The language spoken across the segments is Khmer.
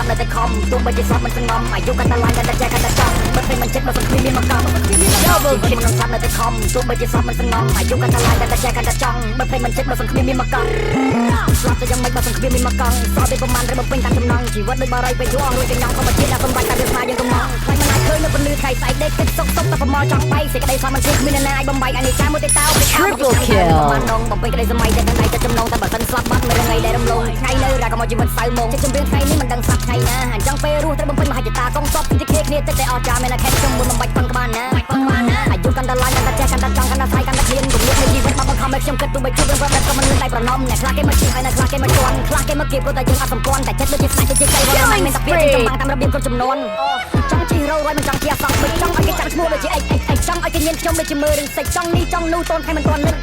នៅតែខំទោះបីជាសពមិនសងំអាយុកាន់តែឡើងកាន់តែចែកកាន់តែចង់បើពេលមិនចិត្តមកសង្គ្រាមមានមកកំជីវិតមនុស្សសត្វនៅតែខំទោះបីជាសពមិនសងំអាយុកាន់តែឡើងកាន់តែចែកកាន់តែចង់បើពេលមិនចិត្តមកសង្គ្រាមមានមកកំស្លាប់ទៅយ៉ាងម៉េចបើសង្គ្រាមមានមកកំសល់ពេលប្រមាណឬបំពេញតាមចំណងជីវិតដូចបារីពេលយូរអស់រួចកញ្ញងខំមកជាតិដាក់សម្បាច់តែវាស្មារតីកំងខ្លាចមិនអាចឃើញនៅពលឺថ្ងៃស្អែកដេកគិតសុកសុកតែប្រមល់ចង់បែកសេចក្តីសោះមិនជិះគ្មានអ្នកណាអាចបំបែកអានេះចាមួយទេតោTriple kill បានដងបំពេញក្តីសម័យតែថ្ងៃតែចំណងតែបើសិនស្លាប់បាត់មិនថ្ងៃដែលរំលងថ្ងៃនៅរកមកជីវិតសៅមងចិត្តជំរាបថ្ងៃនេះមិនដឹងស្លាប់ថ្ងៃណាអញ្ចឹងពេលរស់ត្រូវបំពេញមហិច្ឆតាកងសពទីគ្នាទឹកតែអស្ចារ្យមែនតែខេតខ្ញុំមិនបំបាច់ប៉ុនក្បានណាអាយុកាន់តែឡើងកាន់តែចេះកាន់តែចង់កាន់តែស្អែកកាន់តែឃ្លានគំនិតនៃជីវិតមកបង្ខំឲ្យខ្ញុំគិតទោះបីជួបរឿងប្រឌិតក៏មិនលឺដៃប្រណំអ្នកខ្លះគេមកជិះហើយអ្នកខ្លះគេមកជន់ខ្លះគេមកគៀបព្រោះតែយើងអត់សម្គាល់តែចិត្តដូចជាស្នាច់ដូចជាចៃរត់មិនមែនតែពីចំបាំងតាមរបៀបគ្រប់ចំនួនចង់ជិះរយមិនចង់ជាសោះមិនចង់ឲ្យគេចាំឈ្មោះដូចជាអិចចង់ឲ្យគេញៀនខ្ញុំដូចជាមើលរឿងសិចចង់នេះចង់នោះតូនថៃមិនទាន់នឹក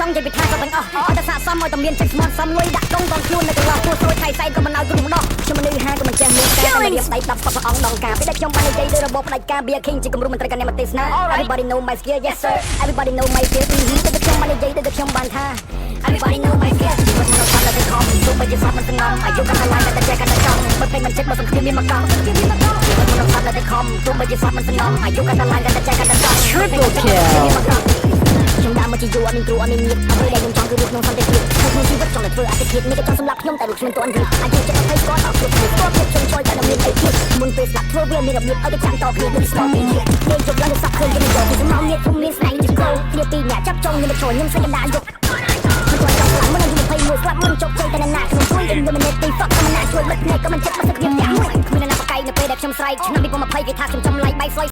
ចង់និយាយពីថាក៏ទាំងអស់អត់តែស័កសមឲ្យតែមានចិត្តស្មត់សមលុយដាក់កងតខ្លួននៅកន្លោះទួស្រួយថៃសែនក៏មិនឲ្យគ្រប់ម្ដងខ្ញុំមនុស្សហាក៏មិនចេះមានការតែរៀបដៃ10សពព្រះអង្គដងការពេលដែលខ្ញុំបាននិយាយលើរបបផ្ដាច់ការ Bia King ជាគំរូមន្ត្រីកណ្ដាលទេសនា Everybody know my skill yes sir everybody know my skill តែខ្ញុំបាននិយាយទៅខ្ញុំបានថា Everybody know my skill ជីវិតមនុស្សគាត់តែខំទោះបីជាសពមិនសងំអាយុកាន់តែឡើងតែចែកកាន់តែចង់បើពេលមិនចិត្តមកសង្គ្រាមមានមកកំជីវិតមនុស្សគាត់តែខំទោះបីជាសពមិនសងំអាយុកាន់តែឡើងតែចែកកាន់តែចង់ Triple killខ្ញុំដើរមកជាយូរអត់មានគ្រូអត់មានញាតិអ្វីដែលខ្ញុំចង់គឺរស់ក្នុងសន្តិភាពក្នុងជីវិតចង់តែធ្វើអតិថិមានតែចង់សម្លាប់ខ្ញុំតែរស់ខ្ញុំទាន់រៀបអាចចិត្តឲ្យស្គាល់អត់គ្រប់ស្គាល់ភាពខ្ញុំជួយតែមានអីទៀតមុនពេលស្លាប់ធ្វើវាមានរបៀបឲ្យតែចាំតគ្នាដូចស្គាល់ពីនេះពេលជប់ឡើងសក់ឃើញគេយកពីសំងងារខ្ញុំមានស្នែងជាគ្រូគ្នាពីរអ្នកចាប់ចង់ខ្ញុំជួយខ្ញុំសេចក្ដីយកមិនគាត់ចង់ខ្លាំងមិនឲ្យ21ស្លាប់មិនជោគជ័យតែណាក្នុងជួយខ្ញុំមិនទេ fuck ក៏មិនណាជួយបិទភ្នែកក៏មិនចិត្តមកសឹកវាទាំងមួយគ្មានអ្នកណាបកៃនៅពេលដែលខ្ញុំស្រែកឆ្នាំ2020គេថាខ្ញុំចំឡាយបាយស្លុយ